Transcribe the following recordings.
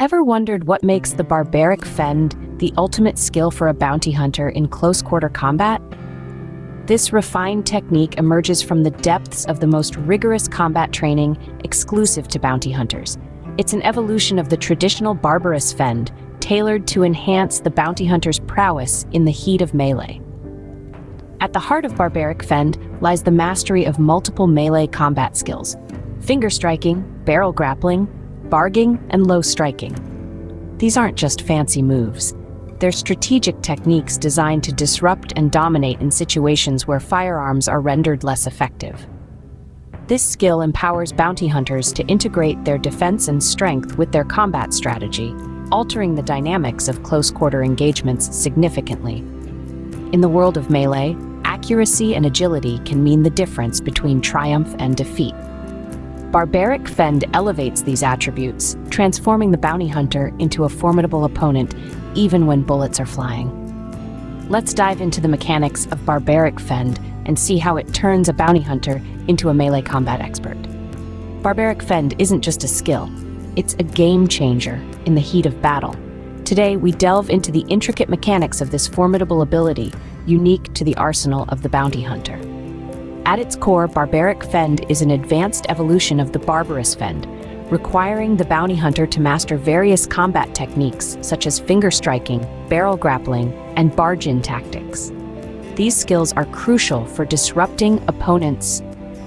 Ever wondered what makes the Barbaric Fend the ultimate skill for a bounty hunter in close-quarter combat? This refined technique emerges from the depths of the most rigorous combat training exclusive to bounty hunters. It's an evolution of the traditional barbarous Fend, tailored to enhance the bounty hunter's prowess in the heat of melee. At the heart of Barbaric Fend lies the mastery of multiple melee combat skills: finger striking, barrel grappling, barging, and low striking. These aren't just fancy moves. They're strategic techniques designed to disrupt and dominate in situations where firearms are rendered less effective. This skill empowers bounty hunters to integrate their defense and strength with their combat strategy, altering the dynamics of close-quarter engagements significantly. In the world of melee, accuracy and agility can mean the difference between triumph and defeat. Barbaric Fend elevates these attributes, transforming the bounty hunter into a formidable opponent even when bullets are flying. Let's dive into the mechanics of Barbaric Fend and see how it turns a bounty hunter into a melee combat expert. Barbaric Fend isn't just a skill, it's a game changer in the heat of battle. Today, we delve into the intricate mechanics of this formidable ability, unique to the arsenal of the bounty hunter. At its core, Barbaric Fend is an advanced evolution of the barbarous Fend, requiring the bounty hunter to master various combat techniques such as finger striking, barrel grappling, and barge-in tactics. These skills are crucial for disrupting opponents'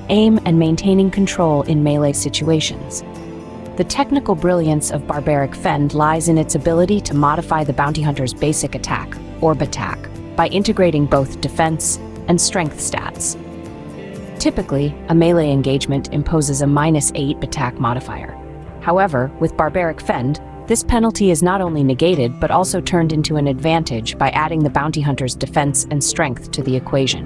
aim and maintaining control in melee situations. The technical brilliance of Barbaric Fend lies in its ability to modify the bounty hunter's basic attack, orb attack, by integrating both defense and strength stats. Typically, a melee engagement imposes a -8 attack modifier. However, with Barbaric Fend, this penalty is not only negated but also turned into an advantage by adding the bounty hunter's defense and strength to the equation.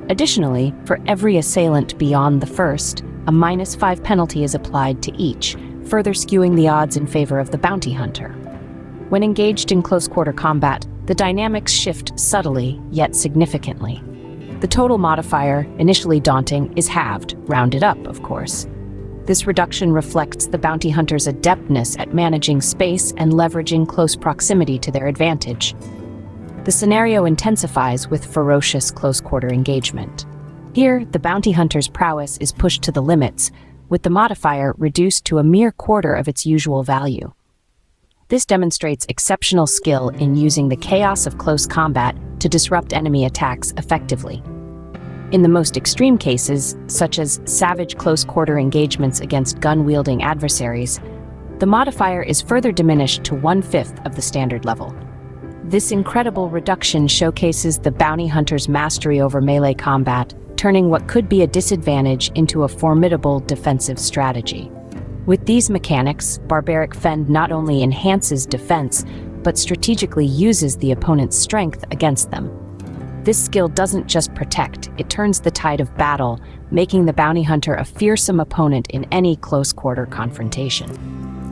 Additionally, for every assailant beyond the first, a -5 penalty is applied to each, further skewing the odds in favor of the bounty hunter. When engaged in close-quarter combat, the dynamics shift subtly, yet significantly. The total modifier, initially daunting, is halved, rounded up, of course. This reduction reflects the bounty hunter's adeptness at managing space and leveraging close proximity to their advantage. The scenario intensifies with ferocious close-quarter engagement. Here, the bounty hunter's prowess is pushed to the limits, with the modifier reduced to a mere quarter of its usual value. This demonstrates exceptional skill in using the chaos of close combat to disrupt enemy attacks effectively. In the most extreme cases, such as savage close-quarter engagements against gun-wielding adversaries, the modifier is further diminished to 1/5 of the standard level. This incredible reduction showcases the bounty hunter's mastery over melee combat, turning what could be a disadvantage into a formidable defensive strategy. With these mechanics, Barbaric Fend not only enhances defense, but strategically uses the opponent's strength against them. This skill doesn't just protect, it turns the tide of battle, making the bounty hunter a fearsome opponent in any close-quarter confrontation.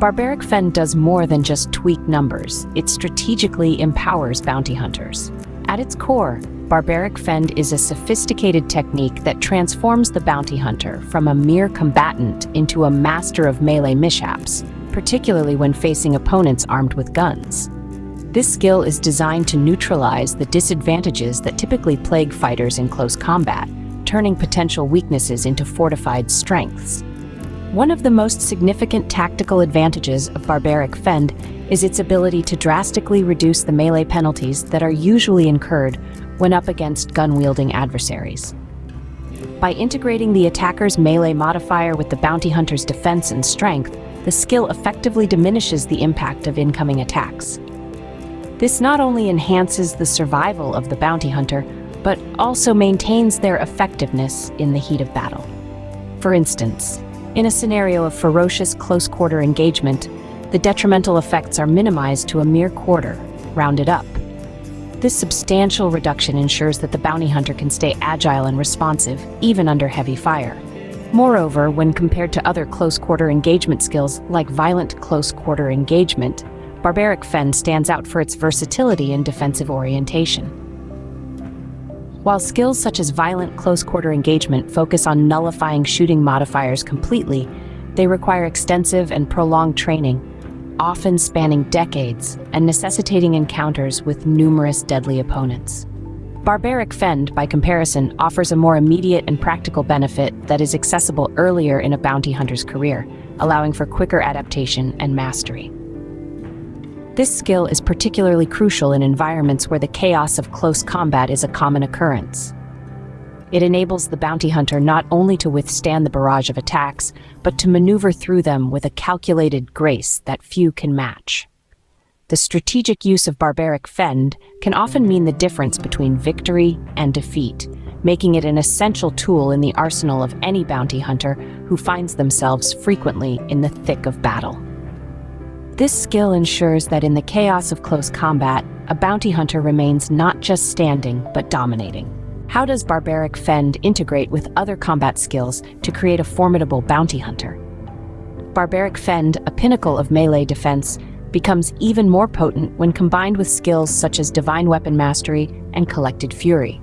Barbaric Fend does more than just tweak numbers, it strategically empowers bounty hunters. At its core, Barbaric Fend is a sophisticated technique that transforms the bounty hunter from a mere combatant into a master of melee mishaps, particularly when facing opponents armed with guns. This skill is designed to neutralize the disadvantages that typically plague fighters in close combat, turning potential weaknesses into fortified strengths. One of the most significant tactical advantages of Barbaric Fend is its ability to drastically reduce the melee penalties that are usually incurred when up against gun-wielding adversaries. By integrating the attacker's melee modifier with the bounty hunter's defense and strength, the skill effectively diminishes the impact of incoming attacks. This not only enhances the survival of the bounty hunter, but also maintains their effectiveness in the heat of battle. For instance, in a scenario of ferocious close-quarter engagement, the detrimental effects are minimized to a mere quarter, rounded up. This substantial reduction ensures that the bounty hunter can stay agile and responsive, even under heavy fire. Moreover, when compared to other close-quarter engagement skills like violent close-quarter engagement, Barbaric Fend stands out for its versatility and defensive orientation. While skills such as violent close-quarter engagement focus on nullifying shooting modifiers completely, they require extensive and prolonged training, often spanning decades and necessitating encounters with numerous deadly opponents. Barbaric Fend, by comparison, offers a more immediate and practical benefit that is accessible earlier in a bounty hunter's career, allowing for quicker adaptation and mastery. This skill is particularly crucial in environments where the chaos of close combat is a common occurrence. It enables the bounty hunter not only to withstand the barrage of attacks, but to maneuver through them with a calculated grace that few can match. The strategic use of Barbaric Fend can often mean the difference between victory and defeat, making it an essential tool in the arsenal of any bounty hunter who finds themselves frequently in the thick of battle. This skill ensures that in the chaos of close combat, a bounty hunter remains not just standing, but dominating. How does Barbaric Fend integrate with other combat skills to create a formidable bounty hunter? Barbaric Fend, a pinnacle of melee defense, becomes even more potent when combined with skills such as Divine Weapon Mastery and Collected Fury.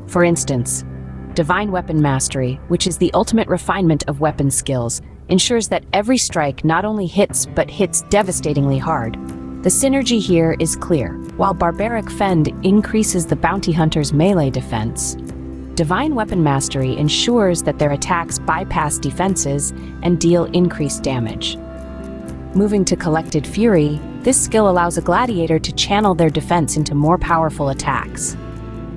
For instance, Divine Weapon Mastery, which is the ultimate refinement of weapon skills, ensures that every strike not only hits, but hits devastatingly hard. The synergy here is clear. While Barbaric Fend increases the bounty hunter's melee defense, Divine Weapon Mastery ensures that their attacks bypass defenses and deal increased damage. Moving to Collected Fury, this skill allows a gladiator to channel their defense into more powerful attacks.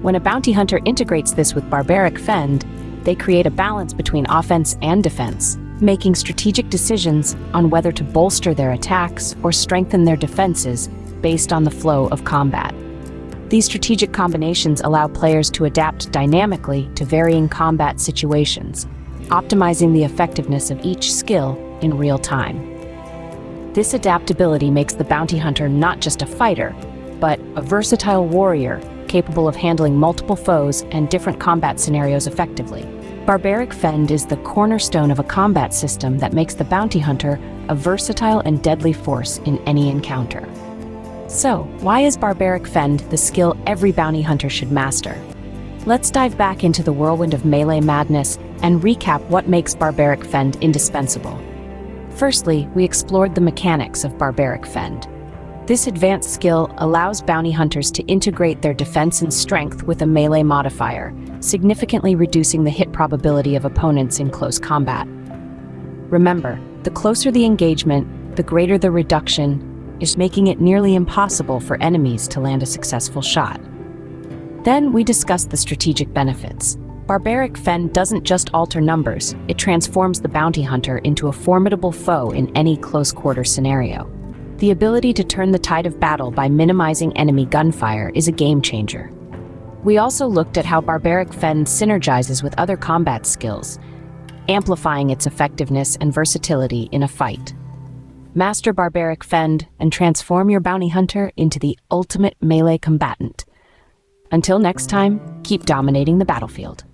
When a bounty hunter integrates this with Barbaric Fend, they create a balance between offense and defense, making strategic decisions on whether to bolster their attacks or strengthen their defenses based on the flow of combat. These strategic combinations allow players to adapt dynamically to varying combat situations, optimizing the effectiveness of each skill in real time. This adaptability makes the bounty hunter not just a fighter, but a versatile warrior capable of handling multiple foes and different combat scenarios effectively. Barbaric Fend is the cornerstone of a combat system that makes the bounty hunter a versatile and deadly force in any encounter. So, why is Barbaric Fend the skill every bounty hunter should master? Let's dive back into the whirlwind of melee madness and recap what makes Barbaric Fend indispensable. Firstly, we explored the mechanics of Barbaric Fend. This advanced skill allows bounty hunters to integrate their defense and strength with a melee modifier, significantly reducing the hit probability of opponents in close combat. Remember, the closer the engagement, the greater the reduction, is making it nearly impossible for enemies to land a successful shot. Then we discussed the strategic benefits. Barbaric Fend doesn't just alter numbers, it transforms the bounty hunter into a formidable foe in any close-quarter scenario. The ability to turn the tide of battle by minimizing enemy gunfire is a game-changer. We also looked at how Barbaric Fend synergizes with other combat skills, amplifying its effectiveness and versatility in a fight. Master Barbaric Fend and transform your bounty hunter into the ultimate melee combatant. Until next time, keep dominating the battlefield.